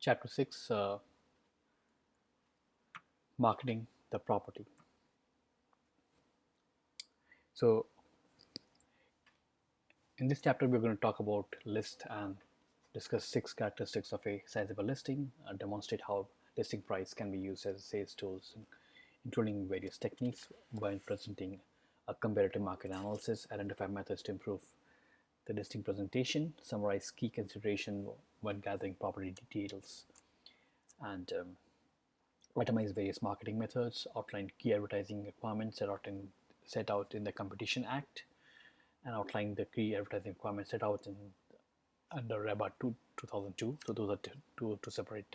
Chapter 6, Marketing the Property. So, in this chapter, we're going to talk about list and discuss 6 characteristics of a sizable listing and demonstrate how listing price can be used as a sales tools, including various techniques by presenting a comparative market analysis, identify methods to improve the listing presentation, summarize key consideration when gathering property details, and itemize various marketing methods, outline key advertising requirements set out in the Competition Act, and outline the key advertising requirements set out in under REBA 2002. So those are two separate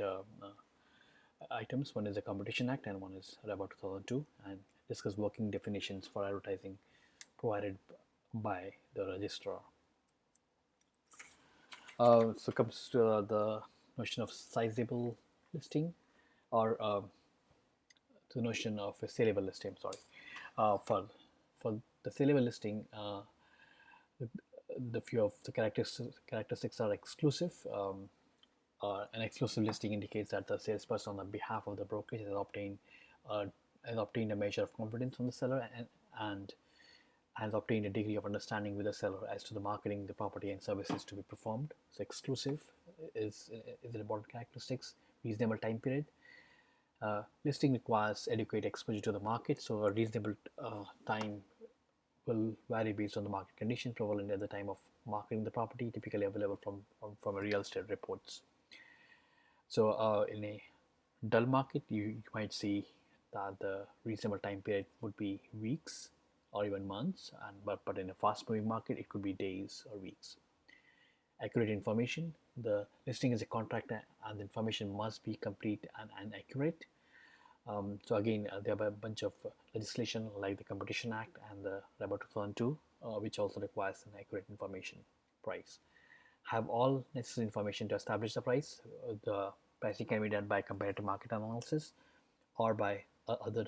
items. One is the Competition Act and one is REBA 2002, and discuss working definitions for advertising provided by the registrar. So comes to the notion of sizable listing, or the notion of a saleable listing. I'm sorry. For the saleable listing, the few of the characteristics are exclusive. An exclusive listing indicates that the salesperson on behalf of the brokerage has obtained a measure of confidence from the seller and has obtained a degree of understanding with the seller as to the marketing, the property, and services to be performed. So exclusive is an important characteristics. Reasonable time period. Listing requires adequate exposure to the market, so a reasonable time will vary based on the market conditions prevalent at the time of marketing the property, typically available from a real estate reports. So in a dull market, you might see that the reasonable time period would be weeks or even months, but in a fast-moving market, it could be days or weeks. Accurate information. The listing is a contract and the information must be complete and accurate. So again, there are a bunch of legislation like the Competition Act and the REBA 2002, which also requires an accurate information. Price. Have all necessary information to establish the price. The pricing can be done by comparative market analysis or by other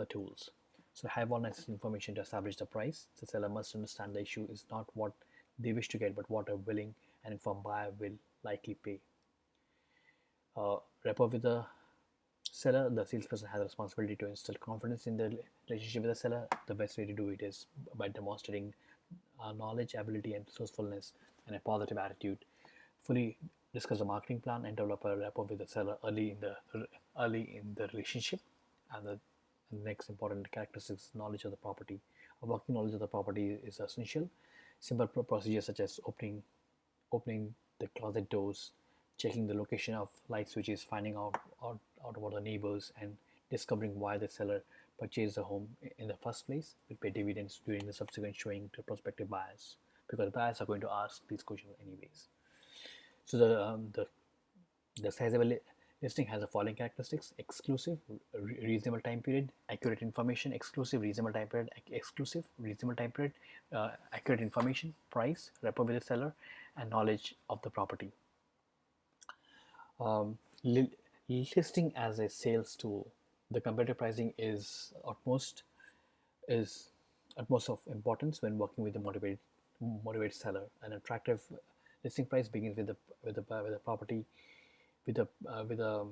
tools. So have all necessary information to establish the price. The seller must understand the issue is not what they wish to get, but what a willing and informed buyer will likely pay. Rapport with the seller. The salesperson has a responsibility to instill confidence in the relationship with the seller. The best way to do it is by demonstrating knowledge, ability, and resourcefulness, and a positive attitude. Fully discuss the marketing plan and develop a rapport with the seller early in the relationship. And the next important characteristic is knowledge of the property. A working knowledge of the property is essential. Simple procedures such as opening the closet doors, checking the location of light switches, finding out about the neighbors, and discovering why the seller purchased the home in the first place will pay dividends during the subsequent showing to prospective buyers, because buyers are going to ask these questions anyways. So the sizable listing has the following characteristics: exclusive, reasonable time period, accurate information, exclusive, reasonable time period, exclusive, reasonable time period, accurate information, price, rapport with the seller, and knowledge of the property. Listing as a sales tool. The competitive pricing is utmost of importance when working with a motivated seller. An attractive listing price begins with the property with a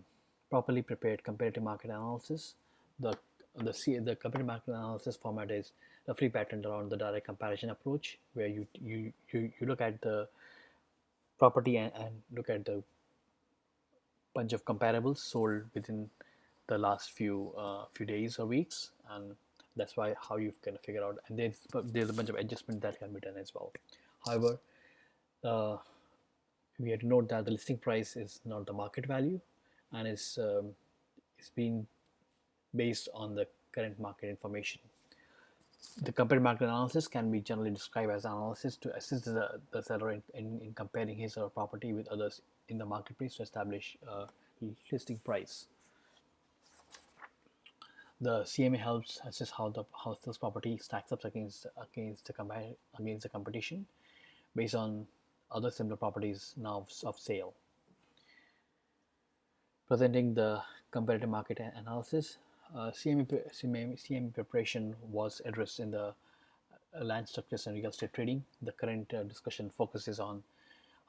properly prepared comparative market analysis. The comparative market analysis format is roughly patterned around the direct comparison approach, where you look at the property and look at the bunch of comparables sold within the last few days or weeks, and that's why how you can figure out. And there's a bunch of adjustment that can be done as well. However, we have to note that the listing price is not the market value, and it's being based on the current market information. The comparative market analysis can be generally described as analysis to assist the seller in comparing his or her property with others in the marketplace to establish listing price. The CMA helps assess how this property stacks up against the competition based on other similar properties now of sale. Presenting the comparative market analysis, CMA preparation was addressed in the land structures and real estate trading. The current discussion focuses on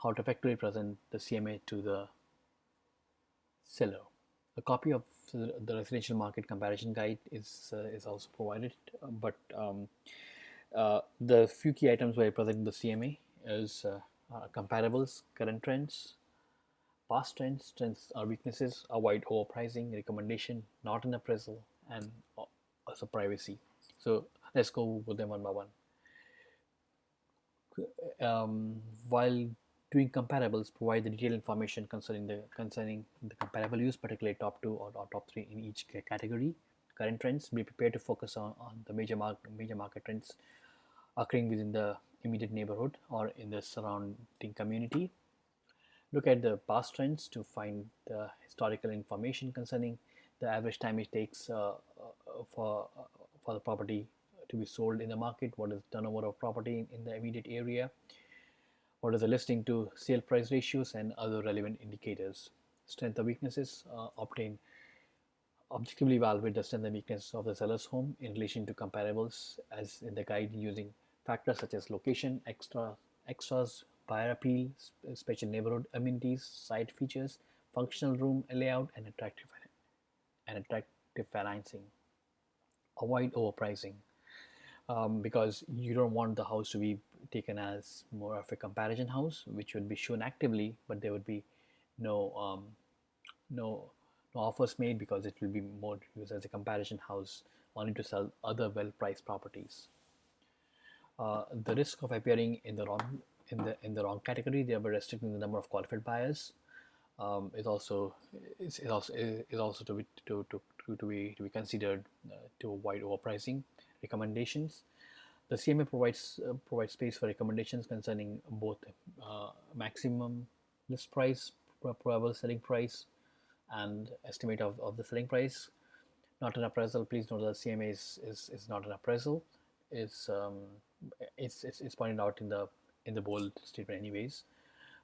how to effectively present the CMA to the Seller. A copy of the residential market comparison guide is also provided, but the few key items where present in the CMA is comparables, current trends, past trends, strengths or weaknesses, avoid overpricing, recommendation, not an appraisal, and also privacy. So let's go with them one by one. While doing comparables, provide the detailed information concerning the comparable use, particularly top two or top three in each category. Current trends. Be prepared to focus on the major market trends occurring within the immediate neighborhood or in the surrounding community. Look at the past trends to find the historical information concerning the average time it takes for for the property to be sold in the market. What is the turnover of property in the immediate area? What is the listing to sale price ratios and other relevant indicators? Strength or weaknesses. Obtain objectively evaluate the strength and weakness of the seller's home in relation to comparables as in the guide using factors such as location, extras, buyer appeal, special neighborhood amenities, site features, functional room layout, and attractive financing. Avoid overpricing because you don't want the house to be taken as more of a comparison house, which would be shown actively, but there would be no no no offers made because it will be more used as a comparison house only to sell other well-priced properties. The risk of appearing in the wrong category, thereby restricting the number of qualified buyers, is also to be considered to avoid overpricing. Recommendations. The CMA provides space for recommendations concerning both maximum list price, probable selling price, and estimate of the selling price. Not an appraisal. Please note that CMA is not an appraisal. It's it's pointed out in the bold statement anyways.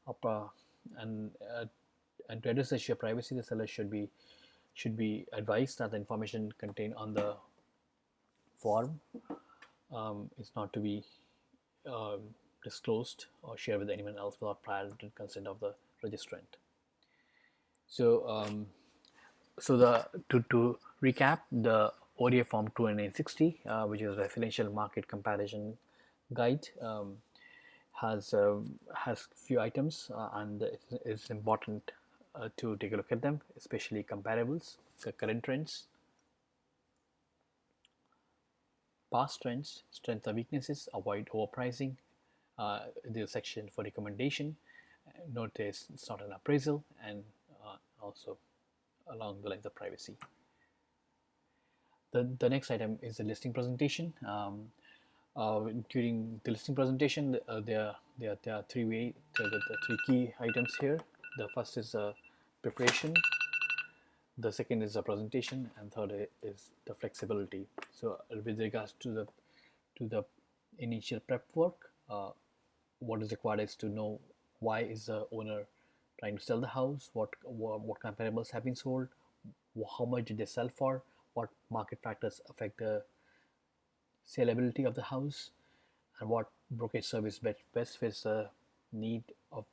Uh, and uh, and to address the issue of privacy, the seller should be advised that the information contained on the form is not to be um, disclosed or shared with anyone else without prior written consent of the registrant. So, to recap, the ODA Form 2960, which is Residential Market Comparison Guide, has few items, and it's important to take a look at them, especially comparables, the current trends, past trends, strengths or weaknesses, avoid overpricing. There's a section for recommendation. Notice it's not an appraisal, and also along the lines of privacy. The next item is the listing presentation. During the listing presentation, there are the three key items here. The first is preparation, the second is the presentation, and third is the flexibility. So with regards to the initial prep work, what is required is to know why is the owner trying to sell the house, what comparables have been sold, how much did they sell for, what market factors affect the saleability of the house, and what brokerage service best fits the need of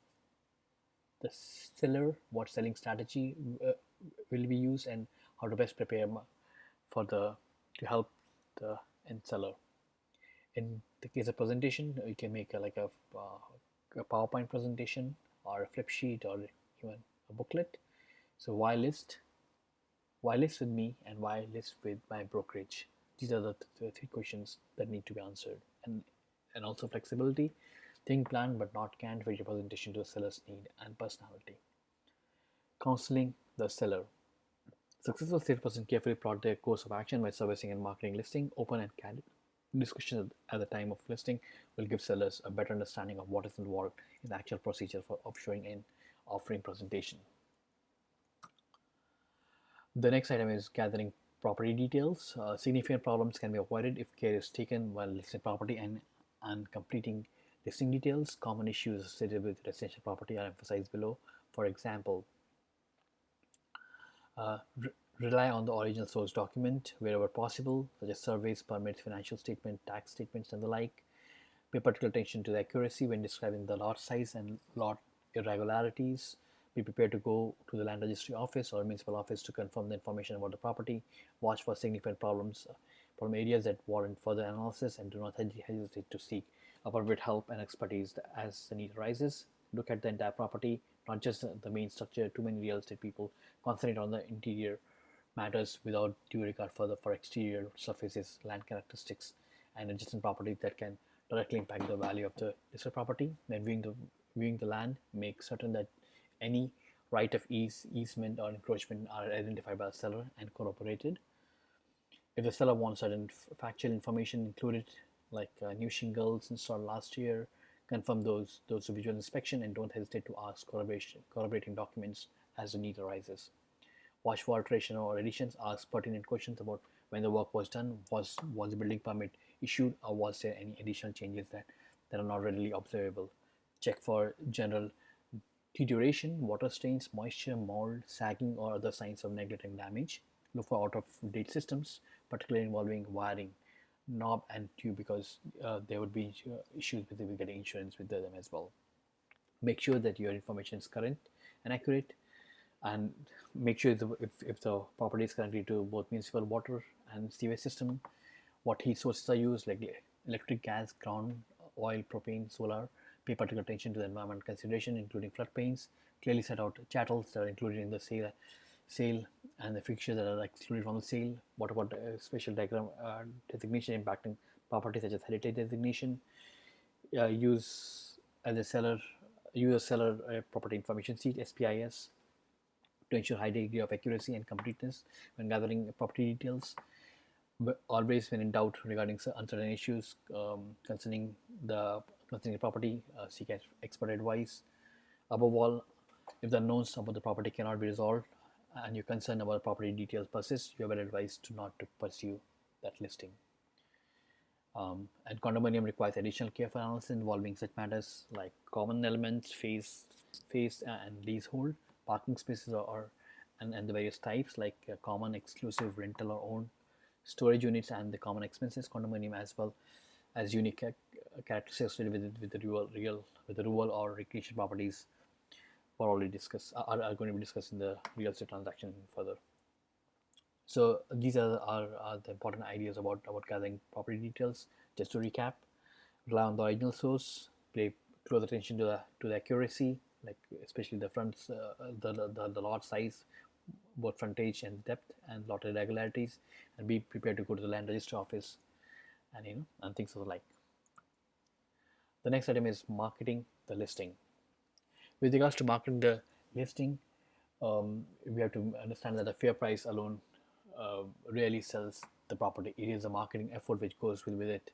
the seller, what selling strategy will be used, and how to best prepare for the to help the end seller. In the case of presentation, you can make a PowerPoint presentation or a flip sheet or even a booklet. So why list with me and why list with my brokerage? These are the three questions that need to be answered. And also flexibility. Think planned but not canned for your presentation to the seller's need and personality. Counseling the seller. Successful salesperson carefully plot their course of action by servicing and marketing listing. Open and candid discussion at the time of listing will give sellers a better understanding of what is involved in the actual procedure of showing and offering presentation. The next item is gathering property details. Significant problems can be avoided if care is taken while listing property and completing listing details. Common issues associated with residential property are emphasized below. For example, rely on the original source document wherever possible, such as surveys, permits, financial statement, tax statements, and the like. Pay particular attention to the accuracy when describing the lot size and lot irregularities. Be prepared to go to the land registry office or municipal office to confirm the information about the property. Watch for significant problem areas that warrant further analysis, and do not hesitate to seek appropriate help and expertise as the need arises. Look at the entire property, not just the main structure. Too many real estate people concentrate on the interior matters without due regard further for exterior surfaces, land characteristics, and adjacent properties that can directly impact the value of the listed property. When viewing the land, make certain that any right of easement, or encroachment are identified by the seller and corroborated. If the seller wants certain factual information included, like new shingles installed last year, confirm those to visual inspection, and don't hesitate to ask corroborating documents as the need arises. Watch for alteration or additions. Ask pertinent questions about when the work was done. Was the building permit issued, or was there any additional changes that are not readily observable? Check for general deterioration, water stains, moisture, mold, sagging, or other signs of neglect and damage. Look for out-of-date systems, particularly involving wiring, knob, and tube, because there would be issues with getting insurance with them as well. Make sure that your information is current and accurate, and make sure if the property is connected to both municipal water and sewage system, what heat sources are used, like electric, gas, ground oil, propane, solar. Pay particular attention to the environmental consideration, including floodplains. Clearly set out chattels that are included in the sale and the fixtures that are excluded from the sale. What about special diagram designation impacting properties such as heritage designation? Use as a seller use a seller property information sheet, SPIS, to ensure high degree of accuracy and completeness when gathering property details. But always, when in doubt regarding uncertain issues concerning the property, seek expert advice. Above all, if the unknowns about the property cannot be resolved and you're concerned about property details persist, you are well advised not to pursue that listing. And condominium requires additional careful analysis involving such matters like common elements, phase and leasehold, parking spaces, and the various types like common, exclusive, rental, or owned, storage units, and the common expenses. Condominium, as well as unique characteristics with the rural or recreation properties, were already discussed are going to be discussed in the real estate transaction further. So these are the important ideas about gathering property details. Just to recap, rely on the original source, pay close attention to the accuracy, like especially the fronts, the lot size, both frontage and depth, and lot irregularities, and be prepared to go to the land registry office, and things of the like. The next item is marketing the listing. With regards to marketing the listing, we have to understand that the fair price alone rarely sells the property. It is the marketing effort which goes with it,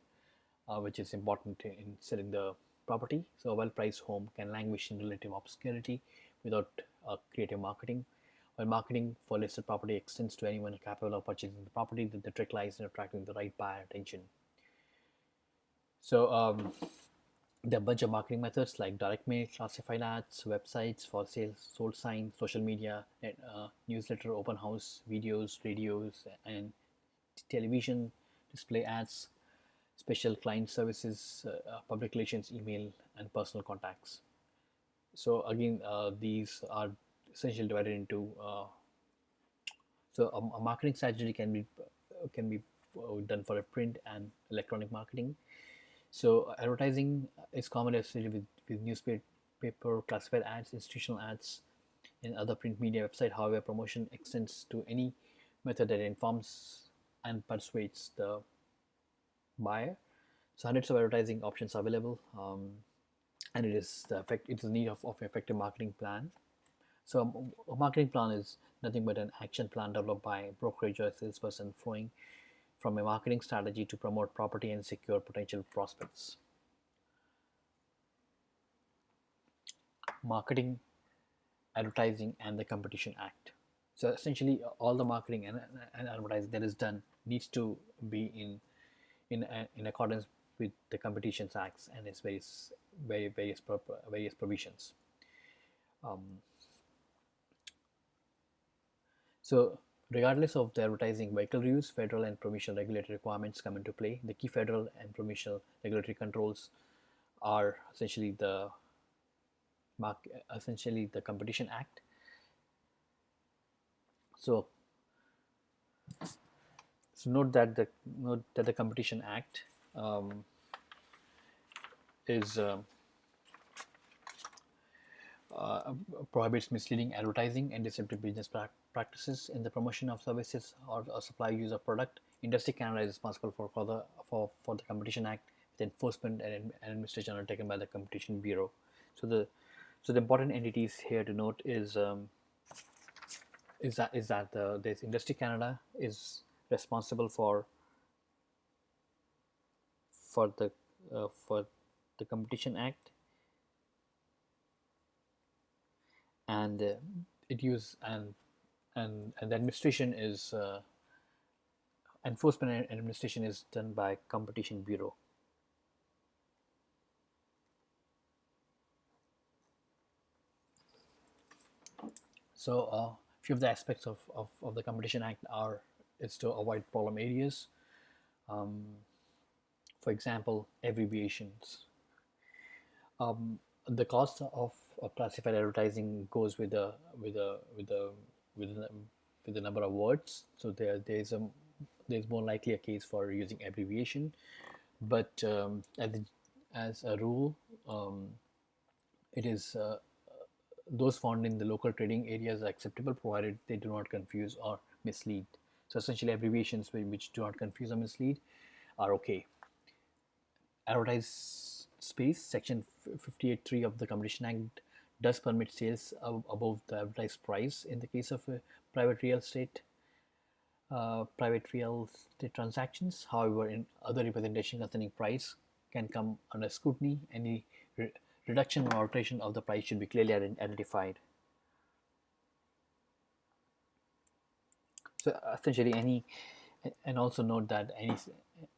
which is important in selling the property. So a well-priced home can languish in relative obscurity without creative marketing. While marketing for listed property extends to anyone capable of purchasing the property, the trick lies in attracting the right buyer attention. So there are a bunch of marketing methods like direct mail, classified ads, websites for sales, sold signs, social media, newsletter, open house, videos, radios, and television, display ads, special client services, public relations, email, and personal contacts. So again, these are essentially divided into. So a marketing strategy can be done for a print and electronic marketing. So advertising is commonly associated with newspaper, classified ads, institutional ads, and other print media website. However, promotion extends to any method that informs and persuades the buyer. So hundreds of advertising options are available, and it's the need of effective marketing plan. So a marketing plan is nothing but an action plan developed by a brokerage or salesperson flowing from a marketing strategy to promote property and secure potential prospects. Marketing, advertising, and the Competition Act. So essentially, all the marketing and advertising that is done needs to be in accordance with the Competitions Acts and its various provisions. So regardless of the advertising vehicle use, federal and provincial regulatory requirements come into play. The key federal and provincial regulatory controls are essentially the essentially the Competition Act. So, note that the Competition Act um, is uh, prohibits misleading advertising and deceptive business practices in the promotion of services or supply use of product. Industry Canada is responsible for the Competition Act, with enforcement and administration undertaken by the Competition Bureau. So the important entities here to note is that this Industry Canada is responsible for the for the Competition Act, and it use and the administration is enforcement and administration is done by Competition Bureau. So few of the aspects of the Competition Act are is to avoid problem areas. Um, for example, abbreviations. The cost of classified advertising goes with the, with the number of words. So there's more likely a case for using abbreviation, but as a rule, um, it is those found in the local trading areas are acceptable provided they do not confuse or mislead. So essentially, abbreviations which do not confuse or mislead are okay. Advertise space, section 58.3 of the Competition Act does permit sales above the advertised price in the case of private real estate transactions. However, in other representation concerning price can come under scrutiny. Any reduction or alteration of the price should be clearly identified. So essentially, and also note that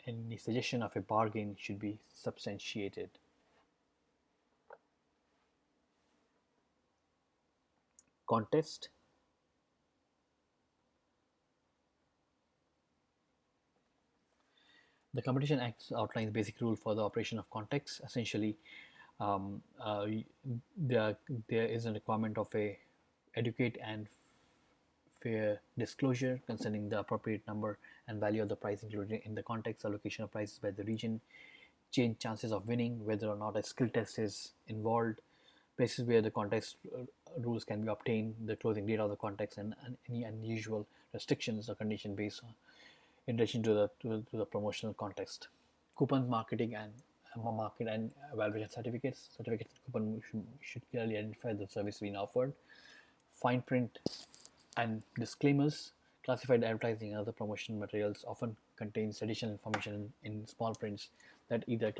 any suggestion of a bargain should be substantiated. Contest. The Competition Act outlines basic rule for the operation of context. Essentially, um, uh, there is a requirement of a adequate and fair disclosure concerning the appropriate number and value of the price included in the context, allocation of prices by the region, change chances of winning, whether or not a skill test is involved, places where the context rules can be obtained, the closing date of the context, and any unusual restrictions or condition based on in relation to the promotional context. Coupons, marketing, and market and evaluation certificates. Certificates and coupon should clearly identify the service being offered. Fine print and disclaimers. Classified advertising and other promotional materials often contains additional information in small prints that either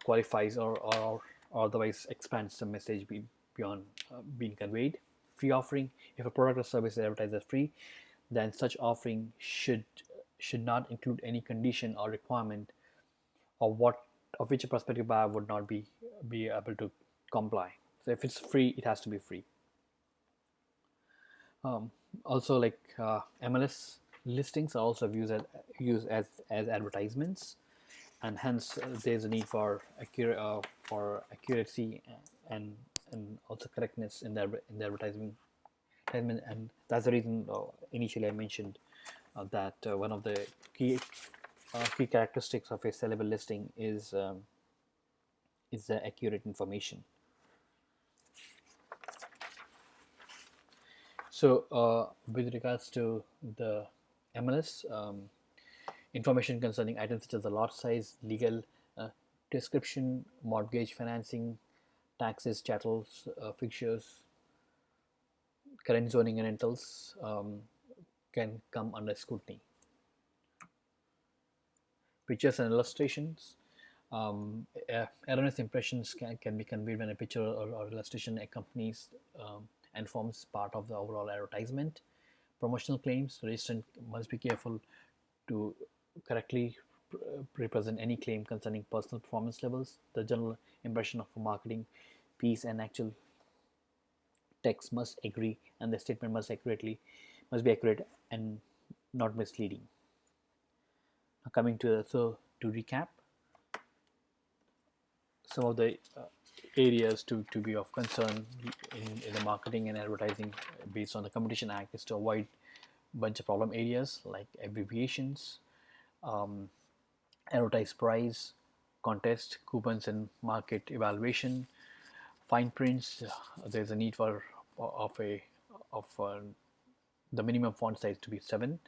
qualifies or otherwise expands the message beyond being conveyed. Free offering. If a product or service is advertised as free, then such offering should not include any condition or requirement of which a prospective buyer would not be able to comply. So if it's free, it has to be free. Um, Also, like MLS listings are also used as advertisements, and hence there's a need for accuracy and also correctness in the advertisement, and that's the reason initially I mentioned that one of the key characteristics of a sellable listing is the accurate information. So, with regards to the MLS, information concerning items such as the lot size, legal description, mortgage financing, taxes, chattels, fixtures, current zoning and rentals can come under scrutiny. Pictures and illustrations. Erroneous impressions can be conveyed when a picture or illustration accompanies and forms part of the overall advertisement. Promotional claims. Registrant must be careful to correctly represent any claim concerning personal performance levels. The general impression of a marketing piece and actual text must agree, and the statement must be accurate and not misleading. Now coming to recap some of the areas to be of concern in the marketing and advertising based on the Competition Act is to avoid a bunch of problem areas like abbreviations, um, advertised price, contest, coupons and market evaluation, fine prints. There's a need for of a of the minimum font size to be 7.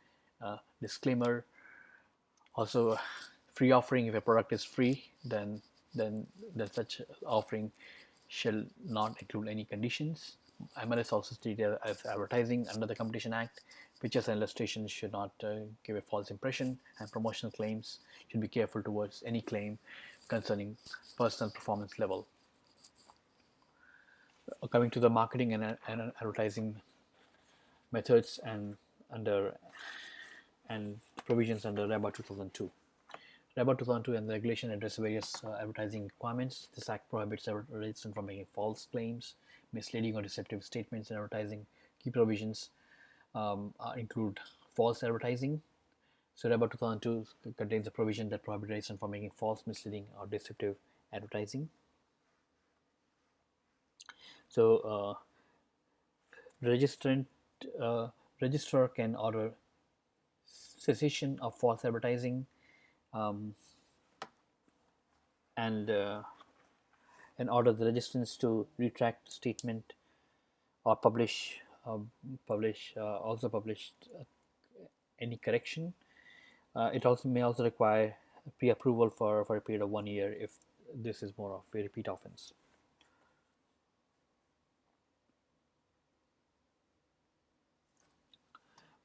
Disclaimer, also free offering. If a product is free, then such offering shall not include any conditions. MLS also stated as advertising under the Competition Act. Pictures and illustrations should not give a false impression, and promotional claims should be careful towards any claim concerning personal performance level. Coming to the marketing and advertising methods and under and provisions under REBA 2002. REBA 2002 and the regulation address various advertising requirements. This act prohibits advertisers from making false claims, misleading or deceptive statements in advertising. Key provisions include false advertising. So REBA 2002 contains a provision that prohibits advertisers from making false, misleading or deceptive advertising. So registrant registrar can order cessation of false advertising um, and order the registrants to retract the statement or also publish any correction. It also may also require pre-approval for a period of 1 year if this is more of a repeat offense.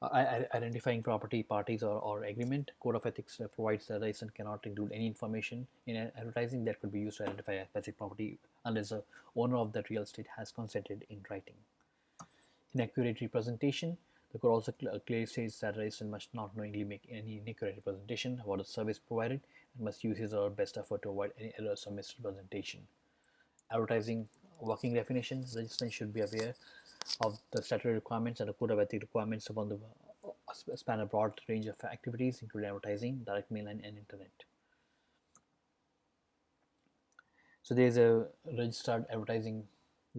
Identifying property, parties, or agreement. Code of Ethics provides that license cannot include any information in advertising that could be used to identify a specific property unless the owner of that real estate has consented in writing. Inaccurate representation. The code also clearly states that a license must not knowingly make any inaccurate representation about the service provided and must use his or her best effort to avoid any errors or misrepresentation. Advertising working definition. Registrants should be aware of the statutory requirements and the code of ethics requirements upon the span a broad range of activities, including advertising, direct mail, and internet. So there is a registered advertising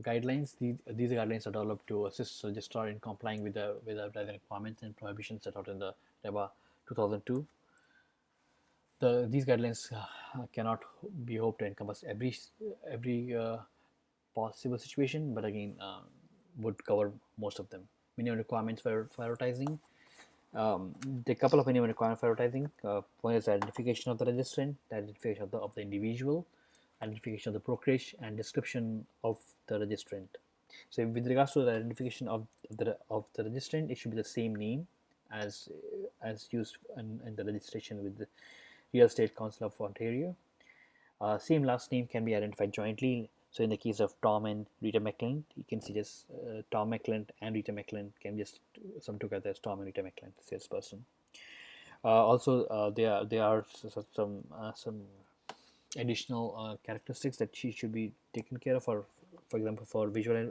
guidelines. These guidelines are developed to assist registrar in complying with the advertising requirements and prohibitions set out in the REBA 2002. These guidelines cannot be hoped to encompass every possible situation, but again would cover most of them. Minimum requirements for advertising. The couple of minimum requirements for advertising. One is identification of the registrant, the identification of the individual, identification of the brokerage, and description of the registrant. So with regards to the identification of the registrant, it should be the same name as used in the registration with the Real Estate Council of Ontario. Same last name can be identified jointly. So in the case of Tom and Rita McClelland, you can see just Tom McClelland and Rita McClelland can just sum together as Tom and Rita McClelland, salesperson. Also, there are some additional characteristics that she should be taken care of. For example, for visual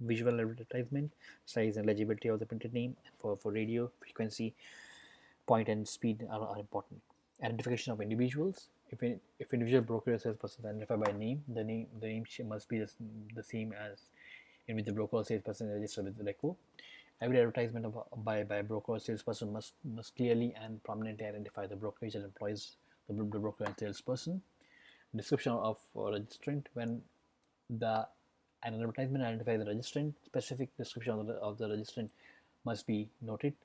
advertisement, size and legibility of the printed name. For radio, frequency, point, and speed are important. Identification of individuals. If individual broker or salesperson is identified by name, the name must be the same as in with the broker or salesperson registered with the RECO. Every advertisement by a broker or salesperson must clearly and prominently identify the brokerage that employs the broker and salesperson. Description of registrant. When an advertisement identifies the registrant, specific description of the registrant must be noted.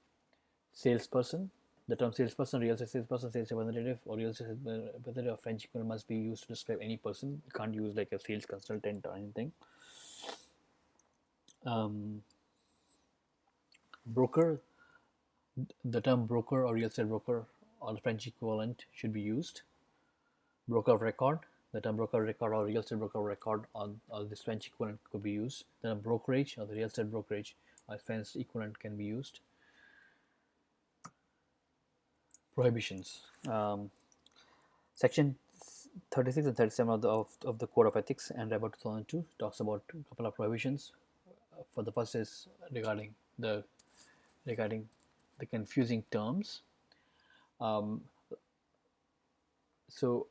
Salesperson. The term salesperson, real estate salesperson, sales representative, or real estate representative of French equivalent must be used to describe any person. You can't use like a sales consultant or anything. Broker. The term broker or real estate broker or the French equivalent should be used. Broker of record. The term broker of record or real estate broker of record or this French equivalent could be used. The term brokerage or the real estate brokerage or French equivalent can be used. Prohibitions. Section 36 and 37 of the Code of Ethics and REBA 2002 talks about a couple of prohibitions. For the first is regarding the confusing terms. So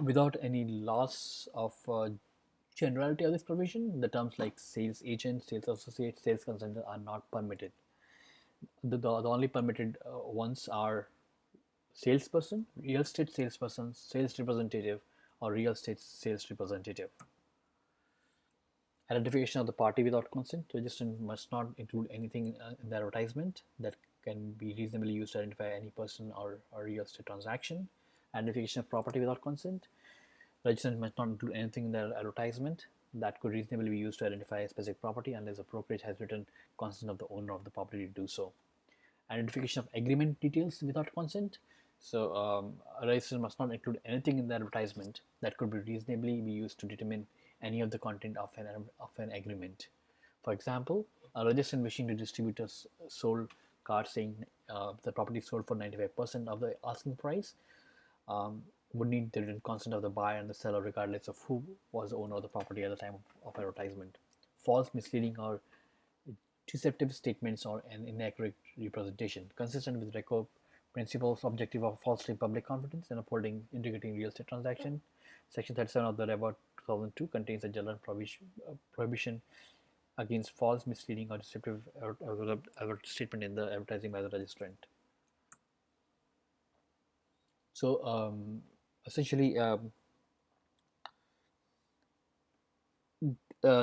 without any loss of generality of this provision, the terms like sales agent, sales associate, sales consultant are not permitted. The only permitted ones are salesperson, real estate salesperson, sales representative, or real estate sales representative. Identification of the party without consent. Registrant must not include anything in the advertisement that can be reasonably used to identify any person or real estate transaction. Identification of property without consent. Registrant must not include anything in their advertisement that could reasonably be used to identify a specific property unless the brokerage has written consent of the owner of the property to do so. Identification of agreement details without consent. So a registrant must not include anything in the advertisement that could be reasonably be used to determine any of the content of an agreement. For example, a registrant wishing to distribute a sold card saying the property is sold for 95% of the asking price would need the written consent of the buyer and the seller regardless of who was the owner of the property at the time of advertisement. False, misleading, or deceptive statements or an inaccurate representation, consistent with RECO principles, objective of fostering public confidence and upholding integrity in real estate transaction. Section 37 of the REBA 2002 contains a general prohibition against false, misleading, or deceptive statement in the advertising by the registrant. So essentially, they're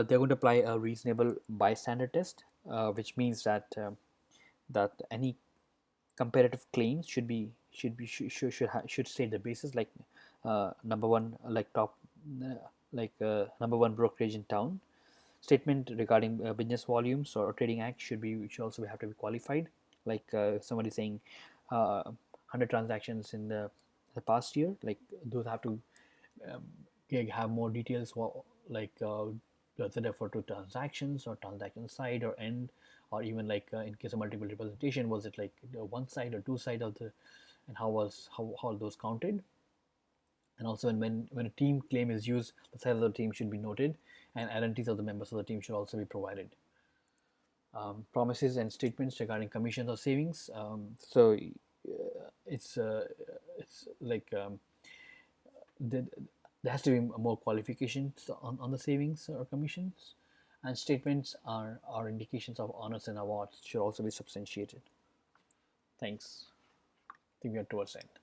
going to apply a reasonable bystander test, which means that that any comparative claims should state the basis, like number one, like top number one brokerage in town. Statement regarding business volumes or trading act should also have to be qualified, like somebody saying 100 transactions in the past year, like those have to um, have more details, like does it refer to transactions or transaction side or end, or even like in case of multiple representation, was it like one side or two side of the, and how those counted. And also when a team claim is used, the size of the team should be noted, and identities of the members of the team should also be provided. Promises and statements regarding commissions or savings. So it's like the, there has to be more qualifications on the savings or commissions, and statements are indications of honors and awards should also be substantiated. Thanks. I think we are towards the end.